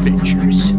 adventures.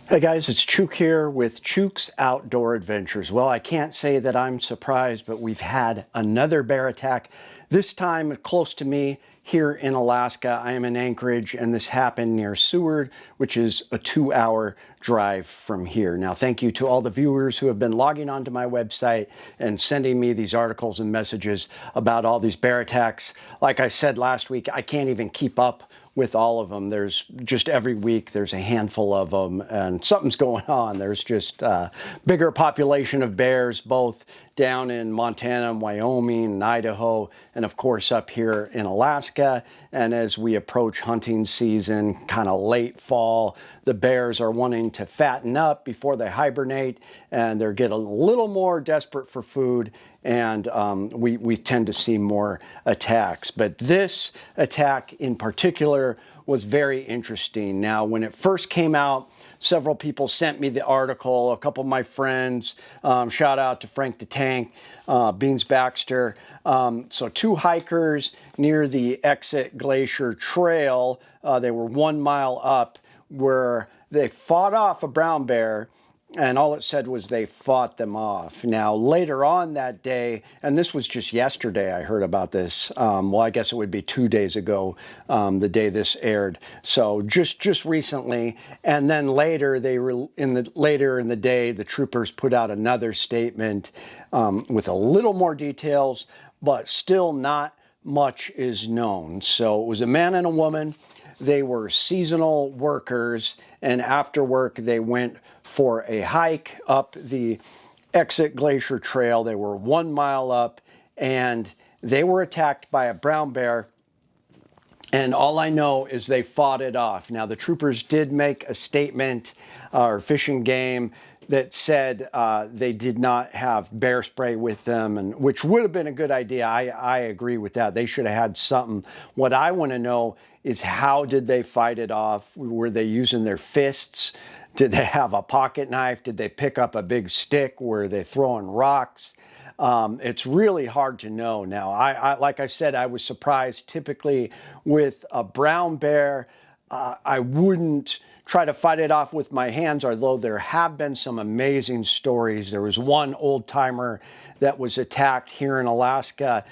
Hey guys, it's Chuke here with Chuke's Outdoor Adventures. Well, I can't say that I'm surprised, but we've had another bear attack, this time close to me here in Alaska. I am in Anchorage, and this happened near Seward, which is a 2-hour drive from here. Now, thank you to all the viewers who have been logging onto my website and sending me these articles and messages about all these bear attacks. Like I said last week, I can't even keep up with all of them. There's just every week there's a handful of them, and something's going on. There's just a bigger population of bears, both down in Montana and Wyoming and Idaho, and of course up here in Alaska. And as we approach hunting season, kind of late fall, the bears are wanting to fatten up before they hibernate, and they're getting a little more desperate for food, and we tend to see more attacks. But this attack in particular was very interesting. Now, when it first came out, several people sent me the article, a couple of my friends, shout out to Frank the Tank, Beans Baxter. So 2 hikers near the Exit Glacier Trail, they were 1 mile up, where they fought off a brown bear, and all it said was they fought them off. Now, later on that day, and this was just yesterday I heard about this, well, I guess it would be 2 days ago, the day this aired. So just recently, and then later, later in the day, the troopers put out another statement with a little more details, but still not much is known. So it was a man and a woman. They were seasonal workers, and after work they went for a hike up the Exit Glacier Trail. They were 1 mile up, and they were attacked by a brown bear, and all I know is they fought it off. Now, the troopers did make a statement, or Fish and Game, that said they did not have bear spray with them, and which would have been a good idea. I agree with that. They should have had something. What I want to know is, how did they fight it off? Were they using their fists? Did they have a pocket knife? Did they pick up a big stick? Were they throwing rocks? It's really hard to know. Now, like I said, I was surprised. Typically with a brown bear, I wouldn't try to fight it off with my hands, although there have been some amazing stories. There was one old timer that was attacked here in Alaska.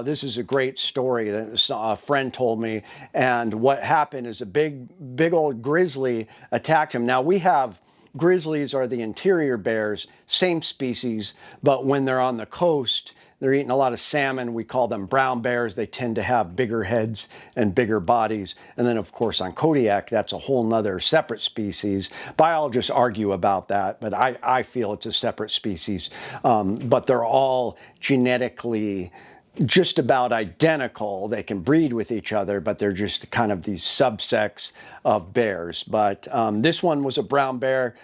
This is a great story that a friend told me. And what happened is a big old grizzly attacked him. Now, we have grizzlies are the interior bears, same species, but when they're on the coast, they're eating a lot of salmon. We call them brown bears. They tend to have bigger heads and bigger bodies. And then, of course, on Kodiak, that's a whole nother separate species. Biologists argue about that, but I feel it's a separate species. But they're all genetically just about identical. They can breed with each other, but they're just kind of these subsects of bears. But this one was a brown bear.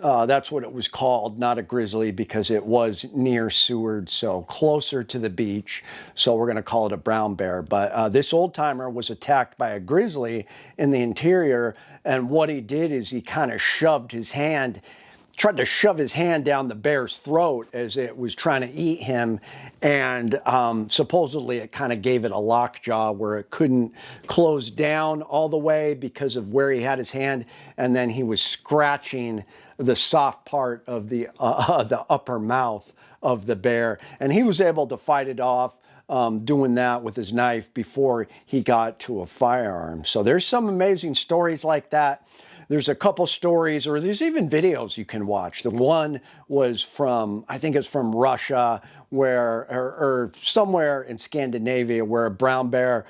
That's what it was called, not a grizzly, because it was near Seward, so closer to the beach. So we're going to call it a brown bear. But this old timer was attacked by a grizzly in the interior. And what he did is he kind of tried to shove his hand down the bear's throat as it was trying to eat him. And supposedly it kind of gave it a lockjaw where it couldn't close down all the way because of where he had his hand. And then he was scratching the soft part of the upper mouth of the bear. And he was able to fight it off, doing that with his knife before he got to a firearm. So there's some amazing stories like that. There's a couple stories, or there's even videos you can watch. The one was from, I think it's from Russia, or somewhere in Scandinavia, where a brown bear,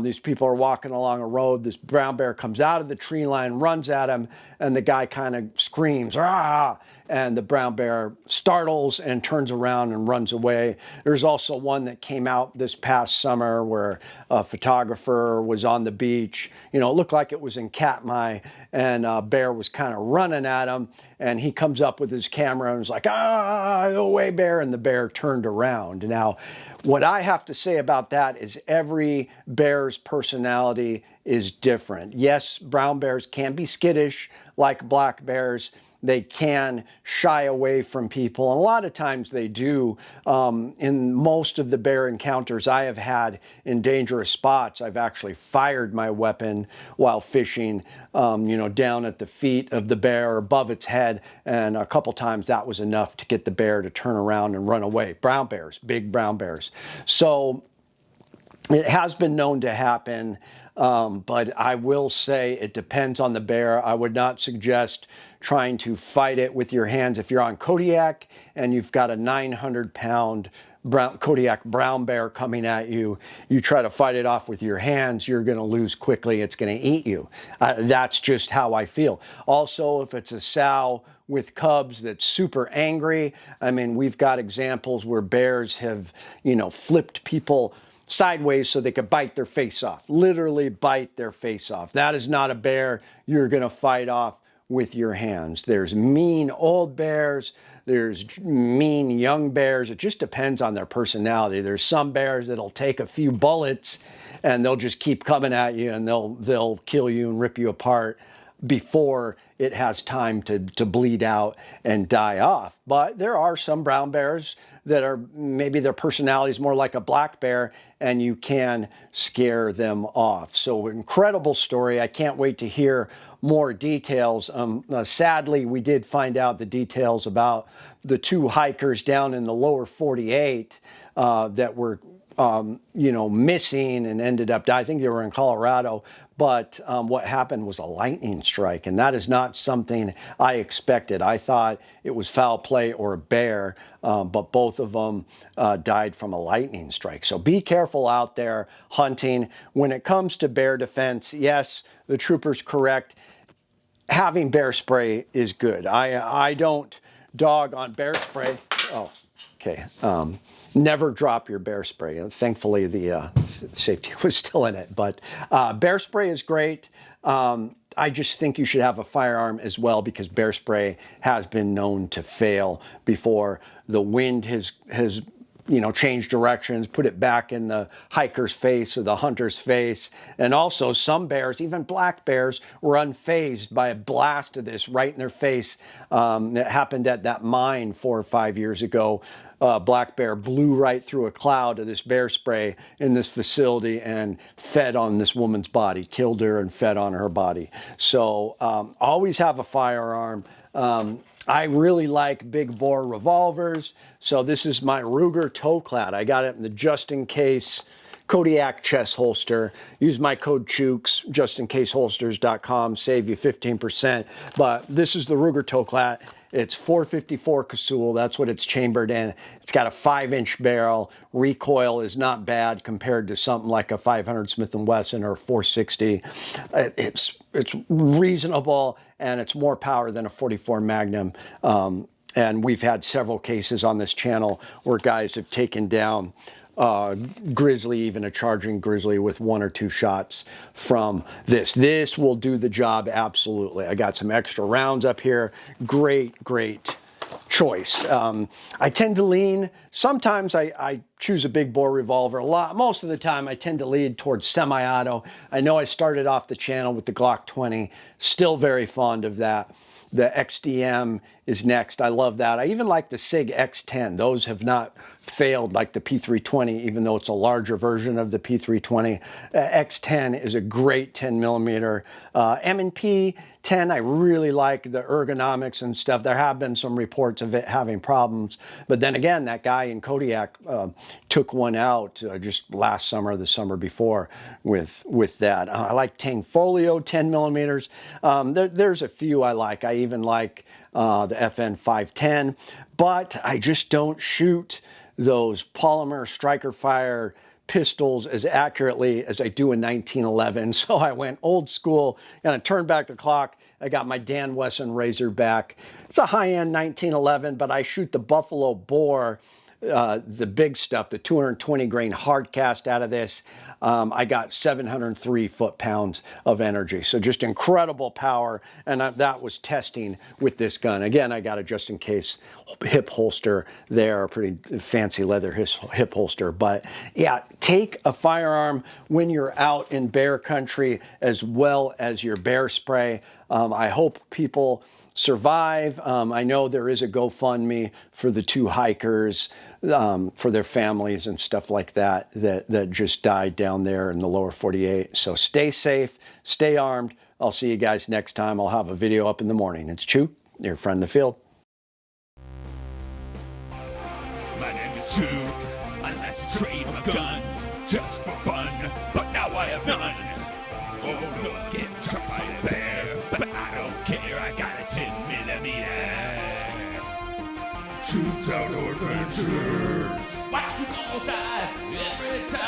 these people are walking along a road. This brown bear comes out of the tree line, runs at him, and the guy kind of screams, "Ah!" And the brown bear startles and turns around and runs away. There's also one that came out this past summer where a photographer was on the beach. You know, it looked like it was in Katmai, and a bear was kind of running at him, and he comes up with his camera and was like, "Ah, go away, bear," and the bear turned around. Now, what I have to say about that is every bear's personality is different. Yes, brown bears can be skittish, like black bears, they can shy away from people, and a lot of times they do. In most of the bear encounters I have had in dangerous spots, I've actually fired my weapon while fishing, down at the feet of the bear, above its head, and a couple times that was enough to get the bear to turn around and run away. Brown bears, big brown bears. So it has been known to happen, but I will say it depends on the bear. I would not suggest trying to fight it with your hands. If you're on Kodiak and you've got a 900-pound Kodiak brown bear coming at you, you try to fight it off with your hands, you're going to lose quickly. It's going to eat you. That's just how I feel. Also, if it's a sow with cubs that's super angry, I mean, we've got examples where bears have, flipped people sideways so they could bite their face off, literally bite their face off. That is not a bear you're going to fight off with your hands. There's mean old bears, there's mean young bears. It just depends on their personality. There's some bears that'll take a few bullets and they'll just keep coming at you, and they'll kill you and rip you apart before it has time to bleed out and die off. But there are some brown bears that are, maybe their personality is more like a black bear, and you can scare them off. So incredible story. I can't wait to hear more details. Sadly, we did find out the details about the two hikers down in the lower 48 that were missing and ended up dying. I think they were in Colorado, but what happened was a lightning strike, and that is not something I expected. I thought it was foul play or a bear, but both of them died from a lightning strike. So be careful out there hunting. When it comes to bear defense, yes, the trooper's correct. Having bear spray is good. I don't dog on bear spray. Oh, okay. Never drop your bear spray. Thankfully, the safety was still in it. But bear spray is great. I just think you should have a firearm as well, because bear spray has been known to fail before. The wind has changed directions, put it back in the hiker's face or the hunter's face. And also some bears, even black bears, were unfazed by a blast of this right in their face. It happened at that mine 4 or 5 years ago. Black bear blew right through a cloud of this bear spray in this facility and fed on this woman's body, killed her and fed on her body. So always have a firearm. I really like big bore revolvers. So this is my Ruger toe-clad. I got it in the just in case Kodiak chest holster. Use my code Chukes, justincaseholsters.com, save you 15%. But this is the Ruger toe-clad. It's 454 Casull. That's what it's chambered in. It's got a 5-inch barrel. Recoil is not bad compared to something like a 500 Smith & Wesson or 460. It's reasonable, and it's more power than a 44 Magnum. And we've had several cases on this channel where guys have taken down grizzly, even a charging grizzly, with 1 or 2 shots from this. This will do the job, absolutely. I got some extra rounds up here. Great choice. I tend to lean, sometimes I choose a big bore revolver. Most of the time I tend to lean towards semi-auto. I know I started off the channel with the Glock 20, still very fond of that. The XDM is next. I love that. I even like the SIG X10. Those have not failed like the P320, even though it's a larger version of the P320. X10 is a great 10 millimeter. M&P 10, I really like the ergonomics and stuff. There have been some reports of it having problems. But then again, that guy in Kodiak took one out just last summer, the summer before, with that. I like Tang Folio 10 millimeters. There's a few I like. I even like the FN 510, but I just don't shoot those polymer striker fire pistols as accurately as I do in 1911. So I went old school and I turned back the clock. I got my Dan Wesson Razorback. It's a high-end 1911, but I shoot the Buffalo Bore the big stuff, the 220 grain hard cast out of this, I got 703 foot-pounds of energy. So just incredible power. And that was testing with this gun. Again, I got a just in case hip holster there, a pretty fancy leather hip holster. But yeah, take a firearm when you're out in bear country as well as your bear spray. I hope people survive. I know there is a GoFundMe for the 2 hikers, for their families and stuff like that, that just died down there in the lower 48. So stay safe, stay armed. I'll see you guys next time. I'll have a video up in the morning. It's Chuke, your friend in the field. My name is Chuke. I like to trade my guns just for fun, but now I have none. Oh, look, get shot by a bear, but I don't care. I got a 10mm. Chuke's Outdoor Adventures. Watch you all die every time.